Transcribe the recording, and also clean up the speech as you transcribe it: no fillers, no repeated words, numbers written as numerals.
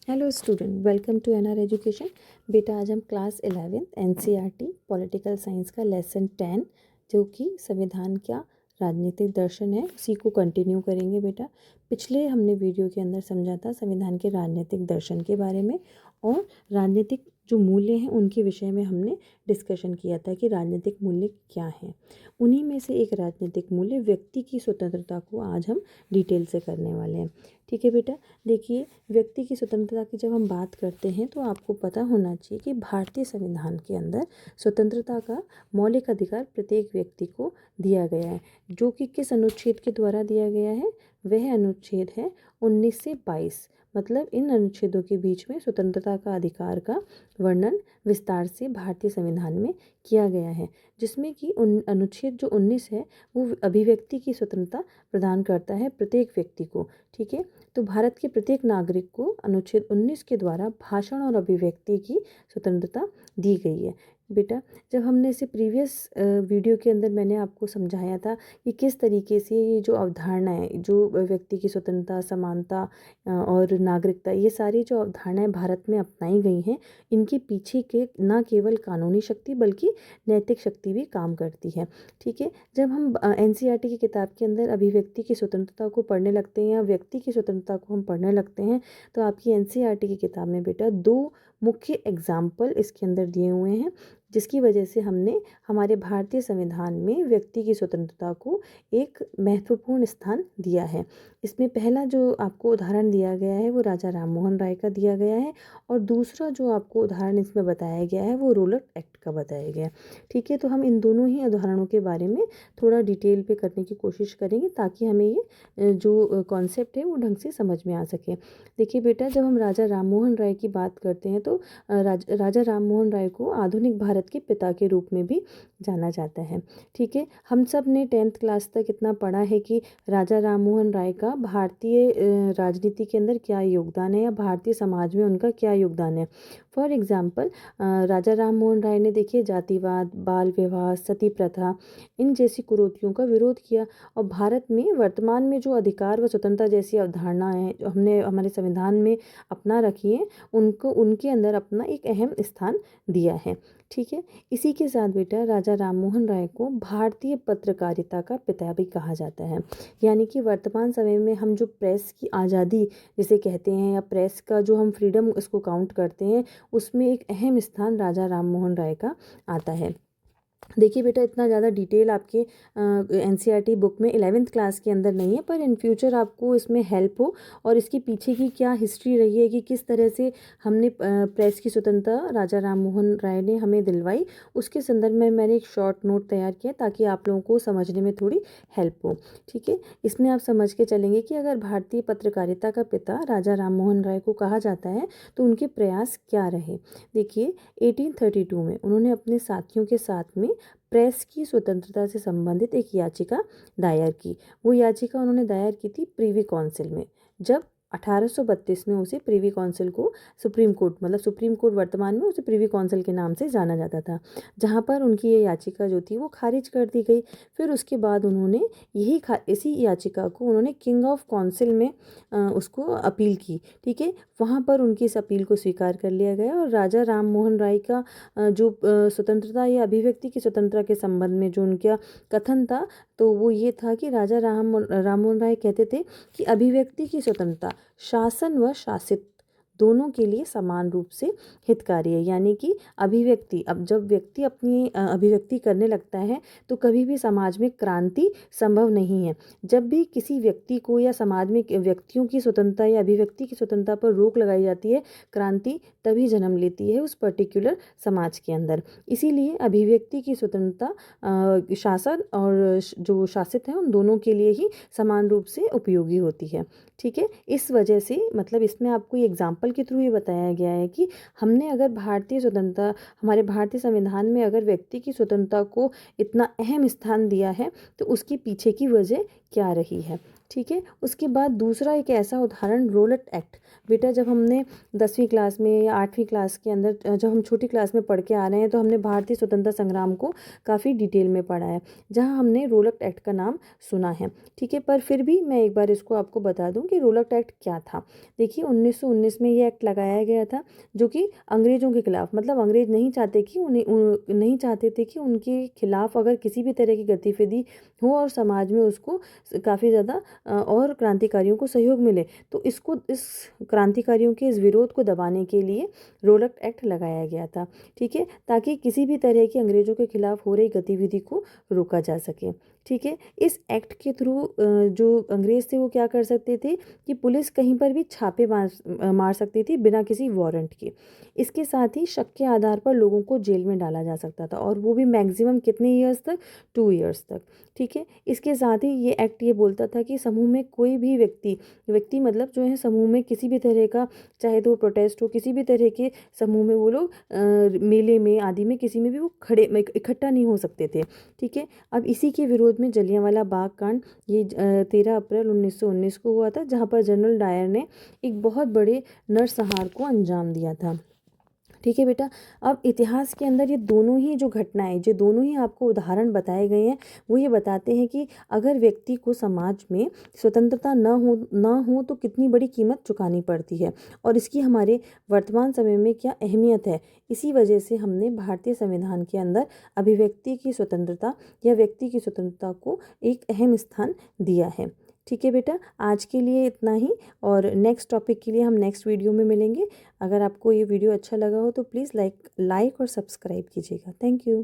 Hello student, welcome to NR education. बेटा आज हम क्लास 11 एनसीईआरटी पॉलिटिकल साइंस का लेसन 10 जो कि संविधान क्या राजनीतिक दर्शन है उसी को कंटिन्यू करेंगे। बेटा पिछले हमने वीडियो के अंदर समझा था संविधान के राजनीतिक दर्शन के बारे में और राजनीतिक जो मूल्य हैं उनके विषय में हमने डिस्कशन किया था कि राजनीतिक मूल्य क्या हैं। उन्हीं में से एक राजनीतिक मूल्य व्यक्ति की स्वतंत्रता को आज हम डिटेल से करने वाले हैं। ठीक है बेटा, देखिए व्यक्ति की स्वतंत्रता की जब हम बात करते हैं तो आपको पता होना चाहिए कि भारतीय संविधान के अंदर स्वतंत्रता का मौलिक अधिकार प्रत्येक व्यक्ति को दिया गया है, जो कि किस अनुच्छेद के द्वारा दिया गया है। वह अनुच्छेद है 19 से 22। मतलब इन अनुच्छेदों के बीच में स्वतंत्रता का अधिकार का वर्णन विस्तार से भारतीय संविधान में किया गया है, जिसमें कि अनुच्छेद जो 19 है वो अभिव्यक्ति की स्वतंत्रता प्रदान करता है प्रत्येक व्यक्ति को। ठीक है, तो भारत के प्रत्येक नागरिक को अनुच्छेद 19 के द्वारा भाषण और अभिव्यक्ति की स्वतंत्रता दी गई है। बेटा जब हमने इसे प्रीवियस वीडियो के अंदर मैंने आपको समझाया था कि किस तरीके से ये जो अवधारणाएं, जो व्यक्ति की स्वतंत्रता, समानता और नागरिकता, ये सारी जो अवधारणाएं भारत में अपनाई गई हैं, इनके पीछे के न केवल कानूनी शक्ति बल्कि नैतिक शक्ति भी काम करती है। ठीक है, जब हम एनसीईआरटी की किताब के अंदर अभिव्यक्ति की स्वतंत्रता को पढ़ने लगते हैं या व्यक्ति की स्वतंत्रता को हम पढ़ने लगते हैं तो आपकी एनसीईआरटी की किताब में बेटा दो मुख्य एग्जाम्पल इसके अंदर दिए हुए हैं, जिसकी वजह से हमने हमारे भारतीय संविधान में व्यक्ति की स्वतंत्रता को एक महत्वपूर्ण स्थान दिया है। इसमें पहला जो आपको उदाहरण दिया गया है वो राजा राममोहन राय का दिया गया है और दूसरा जो आपको उदाहरण इसमें बताया गया है वो रोलक एक्ट का बताया गया है। ठीक है, तो हम इन दोनों ही उदाहरणों के बारे में थोड़ा डिटेल पे करने की कोशिश करेंगे ताकि हमें ये जो कॉन्सेप्ट है वो ढंग से समझ में आ सके। देखिए बेटा, जब हम राजा राममोहन राय की बात करते हैं तो राजा राममोहन राय को आधुनिक भारत के पिता के रूप में भी जाना जाता है। ठीक है, हम सब ने 10th क्लास तक इतना पढ़ा है कि राजा राममोहन राय का भारतीय राजनीति के अंदर क्या योगदान है या भारतीय समाज में उनका क्या योगदान है। फॉर एग्जाम्पल राजा राममोहन राय ने देखिए जातिवाद, बाल विवाह, सती प्रथा, इन जैसी कुरीतियों का विरोध किया और भारत में वर्तमान में जो अधिकार व स्वतंत्रता जैसी अवधारणाएं हैं जो हमने हमारे संविधान में अपना रखी हैं, उनको उनके अंदर अपना एक अहम स्थान दिया है। ठीक है, इसी के साथ बेटा राजा राममोहन राय को भारतीय पत्रकारिता का पिता भी कहा जाता है। यानी कि वर्तमान समय में हम जो प्रेस की आज़ादी जिसे कहते हैं या प्रेस का जो हम फ्रीडम इसको काउंट करते हैं, उसमें एक अहम स्थान राजा राममोहन राय का आता है। देखिए बेटा, इतना ज़्यादा डिटेल आपके एनसीईआरटी बुक में 11th क्लास के अंदर नहीं है, पर इन फ्यूचर आपको इसमें हेल्प हो और इसके पीछे की क्या हिस्ट्री रही है कि किस तरह से हमने प्रेस की स्वतंत्रता राजा राममोहन राय ने हमें दिलवाई, उसके संदर्भ में मैंने एक शॉर्ट नोट तैयार किया ताकि आप लोगों को समझने में थोड़ी हेल्प हो। ठीक है, इसमें आप समझ के चलेंगे कि अगर भारतीय पत्रकारिता का पिता राजा राममोहन राय को कहा जाता है तो उनके प्रयास क्या रहे। देखिए 1832 में उन्होंने अपने साथियों के साथ में प्रेस की स्वतंत्रता से संबंधित एक याचिका दायर की। वो याचिका उन्होंने दायर की थी प्रीवी काउंसिल में, जब 1832 में उसे प्रीवी काउंसिल को सुप्रीम कोर्ट, मतलब सुप्रीम कोर्ट वर्तमान में उसे प्रीवी काउंसिल के नाम से जाना जाता था, जहाँ पर उनकी ये याचिका जो थी वो खारिज कर दी गई। फिर उसके बाद उन्होंने इसी याचिका को उन्होंने किंग ऑफ काउंसिल में उसको अपील की। ठीक है, वहाँ पर उनकी इस अपील को स्वीकार कर लिया गया और राजा राममोहन राय का जो स्वतंत्रता या अभिव्यक्ति की स्वतंत्रता के संबंध में जो उनका कथन था तो वो ये था कि राजा राममोहन राय कहते थे कि अभिव्यक्ति की स्वतंत्रता शासन व शासित दोनों के लिए समान रूप से हितकारी है। यानी कि अभिव्यक्ति, अब जब व्यक्ति अपनी अभिव्यक्ति करने लगता है तो कभी भी समाज में क्रांति संभव नहीं है। जब भी किसी व्यक्ति को या समाज में व्यक्तियों की स्वतंत्रता या अभिव्यक्ति की स्वतंत्रता पर रोक लगाई जाती है, क्रांति तभी जन्म लेती है उस पर्टिकुलर समाज के अंदर। इसीलिए अभिव्यक्ति की स्वतंत्रता शासन और जो शासित हैं उन दोनों के लिए ही समान रूप से उपयोगी होती है। ठीक है, इस वजह से मतलब इसमें आपको ये एग्जाम्पल के थ्रू ये बताया गया है कि हमने अगर भारतीय स्वतंत्रता, हमारे भारतीय संविधान में अगर व्यक्ति की स्वतंत्रता को इतना अहम स्थान दिया है तो उसके पीछे की वजह क्या रही है। ठीक है। उसके बाद दूसरा एक ऐसा उदाहरण रोलट एक्ट। बेटा जब हमने 10वीं क्लास में या 8वीं क्लास के अंदर जब हम छोटी क्लास में पढ़ के आ रहे हैं तो हमने भारतीय स्वतंत्रता संग्राम को काफ़ी डिटेल में पढ़ा है, जहाँ हमने रोलट एक्ट का नाम सुना है। ठीक है, पर फिर भी मैं एक बार इसको आपको बता दूं कि रोलट एक्ट क्या था। देखिए 1919 में ये एक्ट लगाया गया था, जो कि अंग्रेज़ों के खिलाफ, मतलब अंग्रेज नहीं चाहते कि नहीं चाहते थे कि उनके खिलाफ अगर किसी भी तरह की गतिविधि हो और समाज में उसको काफ़ी ज़्यादा और क्रांतिकारियों को सहयोग मिले, तो इस क्रांतिकारियों के इस विरोध को दबाने के लिए रोलट एक्ट लगाया गया था। ठीक है, ताकि किसी भी तरह की अंग्रेजों के खिलाफ हो रही गतिविधि को रोका जा सके। ठीक है, इस एक्ट के थ्रू जो अंग्रेज थे वो क्या कर सकते थे कि पुलिस कहीं पर भी छापे मार सकती थी बिना किसी वारंट के। इसके साथ ही शक के आधार पर लोगों को जेल में डाला जा सकता था, और वो भी मैक्सिमम कितने ईयर्स तक, 2 ईयर्स तक। ठीक है, इसके साथ ही ये एक्ट ये बोलता था कि समूह में कोई भी व्यक्ति मतलब जो है समूह में किसी भी तरह का, चाहे तो प्रोटेस्ट हो, किसी भी तरह के समूह में वो लोग मेले में आदि में किसी में भी वो इकट्ठा नहीं हो सकते थे। ठीक है, अब इसी के विरोध में जलियांवाला बाग कांड ये 13 अप्रैल 1919 को हुआ था, जहाँ पर जनरल डायर ने एक बहुत बड़े नरसंहार को अंजाम दिया था। ठीक है बेटा, अब इतिहास के अंदर ये दोनों ही जो घटनाएं, जो दोनों ही आपको उदाहरण बताए गए हैं, वो ये बताते हैं कि अगर व्यक्ति को समाज में स्वतंत्रता न हो तो कितनी बड़ी कीमत चुकानी पड़ती है, और इसकी हमारे वर्तमान समय में क्या अहमियत है। इसी वजह से हमने भारतीय संविधान के अंदर अभिव्यक्ति की स्वतंत्रता या व्यक्ति की स्वतंत्रता को एक अहम स्थान दिया है। ठीक है बेटा, आज के लिए इतना ही, और नेक्स्ट टॉपिक के लिए हम नेक्स्ट वीडियो में मिलेंगे। अगर आपको ये वीडियो अच्छा लगा हो तो प्लीज़ लाइक और सब्सक्राइब कीजिएगा। Thank you.